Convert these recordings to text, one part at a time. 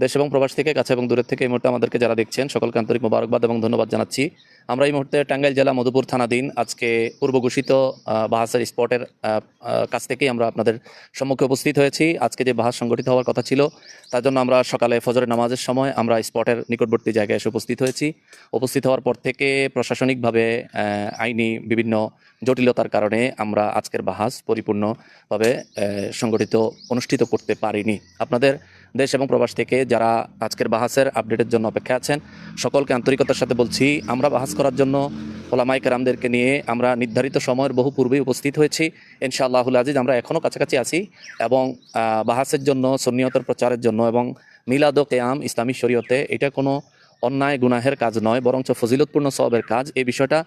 দেশ এবং প্রবাস থেকে কাছে এবং দূরের থেকে এই মুহূর্তে আমাদেরকে যারা দেখছেন সকলকে আন্তরিক মোবারকবাদ এবং ধন্যবাদ জানাচ্ছি। আমরা এই মুহূর্তে টাঙ্গাইল জেলা মধুপুর থানাধীন আজকে পূর্ব ঘোষিত বাহাসের স্পটের কাছ থেকেই আমরা আপনাদের সম্মুখে উপস্থিত হয়েছি। আজকে যে বাহাস সংগঠিত হওয়ার কথা ছিল তার জন্য আমরা সকালে ফজরের নামাজের সময় আমরা স্পটের নিকটবর্তী জায়গায় এসে উপস্থিত হয়েছি। উপস্থিত হওয়ার পর থেকে প্রশাসনিকভাবে আইনি বিভিন্ন জটিলতার কারণে আমরা আজকের বাহাস পরিপূর্ণভাবে অনুষ্ঠিত করতে পারিনি। আপনাদের দেশ এবং প্রবাস থেকে যারা আজকের বাহাসের আপডেটের জন্য অপেক্ষা আছেন সকলকে আন্তরিকতার সাথে বলছি, আমরা বাহাস করার জন্য ওলামায়ে কেরামদেরকে নিয়ে আমরা নির্ধারিত সময়ের বহু পূর্বেই উপস্থিত হয়েছি। ইনশাআল্লাহুল আজিজ আমরা এখনও কাছাকাছি আছি এবং বাহাসের জন্য, সুন্নিয়তের প্রচারের জন্য এবং মিলাদ ও কিয়াম ইসলামী শরীয়তে এটা কোনো অন্যায় গুনাহের কাজ নয়, বরঞ্চ ফজিলতপূর্ণ সওয়াবের কাজ। এই বিষয়টা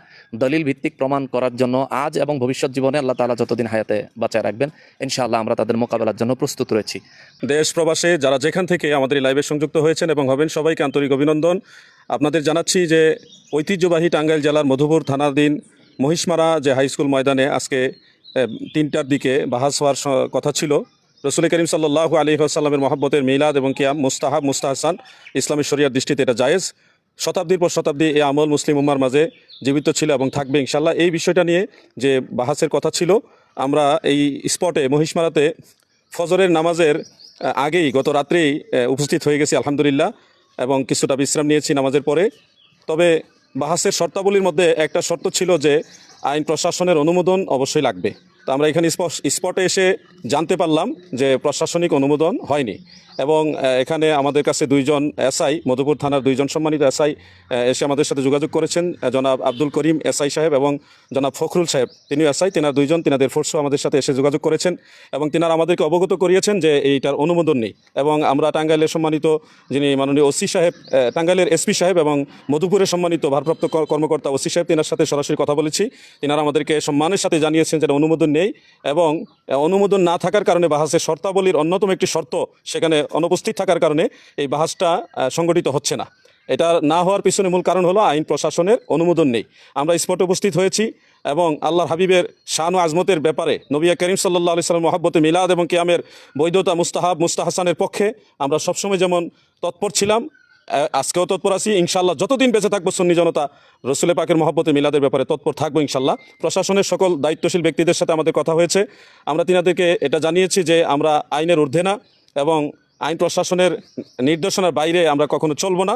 দলিল ভিত্তিক প্রমাণ করার জন্য আজ এবং ভবিষ্যৎ জীবনে আল্লাহ তাআলা যতদিন হায়াতে বাঁচায় রাখবেন ইনশাআল্লাহ আমরা তাদের মোকাবেলার জন্য প্রস্তুত রয়েছি। দেশ প্রবাসে যারা যেখান থেকে আমাদের এই লাইভে সংযুক্ত হয়েছেন এবং হবেন সবাইকে আন্তরিক অভিনন্দন। আপনাদের জানাচ্ছি যে ঐতিহ্যবাহী টাঙ্গাইল জেলার মধুপুর থানাধীন মহিষমারা যে হাই স্কুল ময়দানে আজকে 3টার দিকে বাহাস হওয়ার কথা ছিল। রসুল করিম সাল্লাল্লাহু আলাইহি ওয়াসাল্লামের মহব্বতের মিলাদ এবং কিয়াম মুস্তাহাব মুস্তাহসান, ইসলামী শরিয়ার দৃষ্টিতে এটা জায়েজ। শতাব্দীর পর শতাব্দী এই আমল মুসলিম উম্মার মাঝে জীবিত ছিল এবং থাকবে ইনশাল্লাহ। এই বিষয়টা নিয়ে যে বাহাসের কথা ছিল, আমরা এই স্পটে মহিষমারাতে ফজরের নামাজের আগেই গত রাত্রেই উপস্থিত হয়ে গেছি আলহামদুলিল্লাহ, এবং কিছুটা বিশ্রাম নিয়েছি নামাজের পরে। তবে বাহাসের শর্তাবলীর মধ্যে একটা শর্ত ছিল যে আইন প্রশাসনের অনুমোদন অবশ্যই লাগবে। তো আমরা এখানে স্পটে এসে জানতে পারলাম যে প্রশাসনিক অনুমোদন হয়নি, এবং এখানে আমাদের কাছে 2জন এসআই, মধুপুর থানার 2জন সম্মানিত এসআই এসে আমাদের সাথে যোগাযোগ করেছেন। জনাব আব্দুল করিম এসআই সাহেব এবং জনাব ফখরুল সাহেব, তিনিও এসআই, তেনার 2জন, তিনাদের ফোর্সও আমাদের সাথে এসে যোগাযোগ করেছেন এবং তিনারা আমাদেরকে অবগত করিয়েছেন যে এইটার অনুমোদন নেই। এবং আমরা টাঙ্গাইলের সম্মানিত যিনি মাননীয় ওসি সাহেব, টাঙ্গাইলের এসপি সাহেব এবং মধুপুরের সম্মানিত ভারপ্রাপ্ত কর্মকর্তা ওসি সাহেব, তিনার সাথে সরাসরি কথা বলেছি। তিনারা আমাদেরকে সম্মানের সাথে জানিয়েছেন যে অনুমোদন নেই, এবং অনুমোদন না থাকার কারণে বাহাসের শর্তাবলীর অন্যতম একটি শর্ত সেখানে অনুপস্থিত থাকার কারণে এই বাহাসটা সংগঠিত হচ্ছে না। এটা না হওয়ার পিছনে মূল কারণ হলো আইন প্রশাসনের অনুমোদন নেই। আমরা স্পটে উপস্থিত হয়েছি এবং আল্লাহর হাবিবের শান ও আজমতের ব্যাপারে নবী করিম সাল্লাল্লাহু আলাইহি ওয়াসাল্লাম মহব্বতে মিলাদ এবং কিয়ামের বৈধতা মুস্তাহাব মুস্তাহসানের পক্ষে আমরা সবসময় যেমন তৎপর ছিলাম, আজকেও তৎপর আছি। ইনশাআল্লাহ যতদিন বেঁচে থাকবো সুন্নি জনতা রসুল পাকের মহব্বতে মিলাদের ব্যাপারে তৎপর থাকবো ইনশাআল্লাহ। প্রশাসনের সকল দায়িত্বশীল ব্যক্তিদের সাথে আমাদের কথা হয়েছে। আমরা তিনাদেরকে এটা জানিয়েছি যে আমরা আইনের ঊর্ধ্বে না এবং আইন প্রশাসনের নির্দেশনার বাইরে আমরা কখনো চলবো না।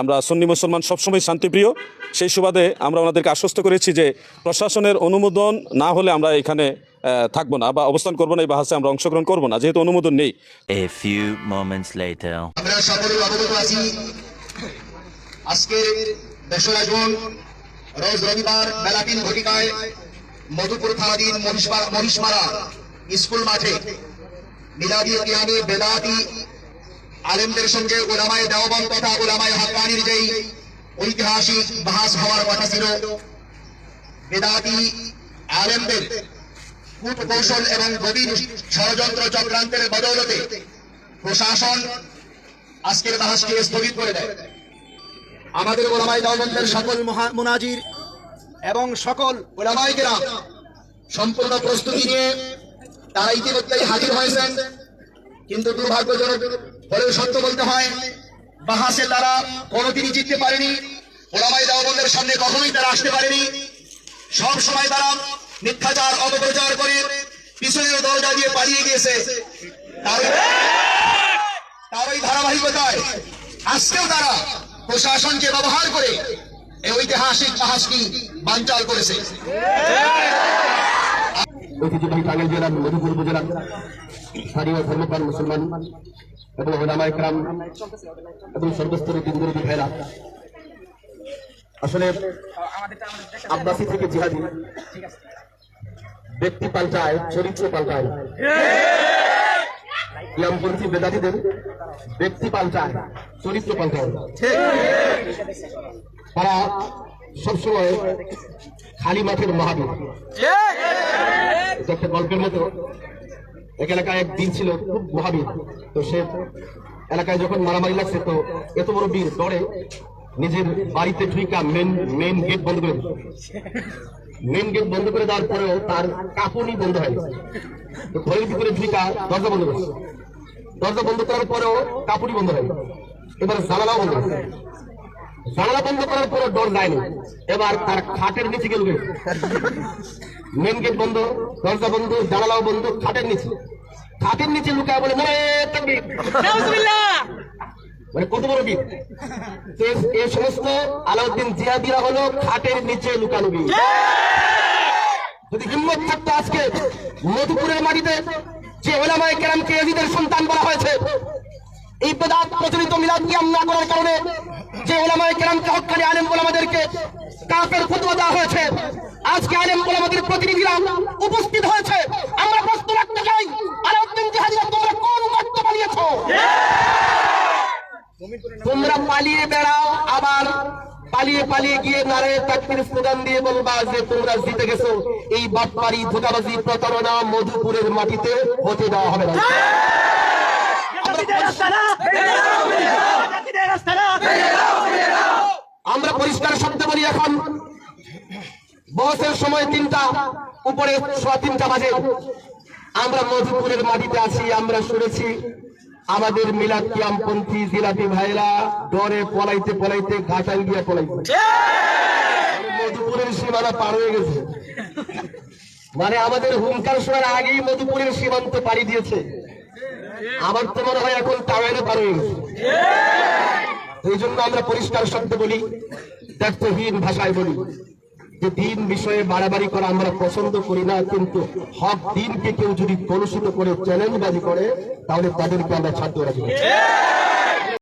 আমরা সুন্নি মুসলমান সবসময় শান্তিপ্রিয়। সেই সুবাদে আমরা ওনাদেরকে আশ্বস্ত করেছি যে প্রশাসনের অনুমোদন না হলে আমরা এখানে থাকবো না বা অবস্থান করবো না, এই বাহাসে আমরা অংশগ্রহণ করবো না, যেহেতু অনুমোদন নেই। A few moments later. আমরা সকলেই অবগত আছি আজকে 2রা জুন রোজ রবিবার বেলা 3 ঘটিকায় মধুপুর থানাধীন মহিষমারা স্কুল মাঠে মিলাদি কিয়ামে বেদাতি আলেমদের সঙ্গে উলামায়ে দেওবন্দ তথা উলামায়ে হাক্কানির যেই ঐতিহাসিক বাহাস হওয়ার কথা ছিল, বেদাতি আলেমদের কূটকৌশল এবং গভীর ষড়যন্ত্র চক্রান্তের বদৌলতে প্রশাসন আজকের বাহাসকে স্থগিত করে দেয়। আমাদের উলামায়ে দেওবন্দের সকল মুনাজির এবং সকল উলামায়ে কেরাম সম্পূর্ণ প্রস্তুতি নিয়ে তারা ইতিমধ্যেই হাজির হয়েছেন, কিন্তু দুর্ভাগ্যজনক হলেও সত্য বলতে হয় বাহাসে তারা কোনোদিনই জিততে পারেনি। উলামায়ে দেওবন্দের সামনে কখনোই তারা আসতে পারেনি। সব সময় তারা মিথ্যাচার অপপ্রচার করে পিছনের দরজা দিয়ে পালিয়ে গিয়েছে। তার ওই ধারাবাহিকতায় আজকেও তারা প্রশাসনকে ব্যবহার করে এই ঐতিহাসিক বাহাসটি বানচাল করেছে। ঐতিহ্যবাহী টাঙ্গাইল জেলার মধুপুর উপজেলার স্থানীয় ধর্মপ্রাণ মুসলমান এবং ওলামায়ে কেরাম এবং সর্বস্তরের দিনগুলোর ভাইরা, আসলে আব্বাসি থেকে জিহাদি ব্যক্তি পাল্টায়, চরিত্র পাল্টায়। কিয়ামপন্থী বেদাতীদের ব্যক্তি পাল্টায়, চরিত্র পাল্টায়। তারা সবসময় খালি মাঠের মহাবীর। একটা গল্পের মতো, এক এলাকায় এক দিন ছিল খুব মহাবীর। তো সে এলাকায় যখন মারামারি লাগছে, তো এত বড় বীর দৌড়ে নিজের বাড়িতে ঢুইকা মেন গেট বন্ধ করে দিল। মেন গেট বন্ধ করে দেওয়ার পরেও তার কাঁপুনি বন্ধ হয়। তো ঘরের ভিতরে ঢুইকা দরজা বন্ধ করছে। দরজা বন্ধ করার পরেও কাপড়ই বন্ধ হয়নি, এবার জানালাও বন্ধ হয়েছে। জানালা বন্ধ করার পরে ডর যায়নি, এবার তার খাটের নিচে গেল। মেন গেট বন্ধ, দরজা বন্ধ, জানালাও বন্ধ, খাটের নিচে লুকায় বলে মানে কত বড় বীর। এই সমস্ত আলাউদ্দিন জিহাদিরা হলো খাটের নিচে লুকানো বীর। যদি হিম্মত থাকতো আজকে মধুপুরের মাটিতে যে ওলামায়ে কেরামকে ইয়াজিদের সন্তান বলা হয়েছে, এই বেদাত প্রচলিত মিলাদ কিয়াম না করার কারণে যে ওলামায়ে কেরামকে হক্কানি আলেম ওলামাদেরকে কাফের ফতোয়া দেওয়া হয়েছে, আজকে আলেম ওলামাদের প্রতিনিধিরা উপস্থিত হয়েছে। আমরা প্রশ্ন রাখতে চাই, আলাউদ্দিন জিহাদিরা তোমরা কোন গর্ত বানিয়েছো? তোমরা পালিয়ে বেড়াও, আবার পালিয়ে পালিয়ে গিয়ে নারায়ে তাকবীর স্লোগান দিয়ে বলবা যে তোমরা জিতে গেছো। এই বাটপারি, ধোঁকাবাজি, প্রতারণা মধুপুরের মাটিতে হতে দেওয়া হবে না। আমরা পরিষ্কার শব্দে বলি, এখন বহসের সময় 3টা, উপরে 3:15 বাজে। আমরা মধুপুরের মাটিতে আছি। আমরা শুনেছি আমাদের মিলাদ কিয়ামপন্থী জিলাপি ভাইরা ডরে পলাইতে পলাইতে ঘাটাল গিয়ে পলাইতে মধুপুরের সীমানা পার হয়ে গেছে। মানে আমাদের হুঙ্কার শোনার আগেই মধুপুরের সীমান্ত পাড়ি দিয়েছে। আমার তো মনে হয় এখন টাওয়ারে পার হয়ে গেছে। এই জন্য আমরা পরিষ্কার শব্দে বলি, দায়িত্বহীন ভাষায় বলি যে দিন বিষয়ে বাড়াবাড়ি করা আমরা পছন্দ করি না, কিন্তু হক দিনকে কেউ যদি কলুষিত করে চ্যালেঞ্জবাজি করে তাহলে তাদেরকে আমরা ছাড়তে রাজি।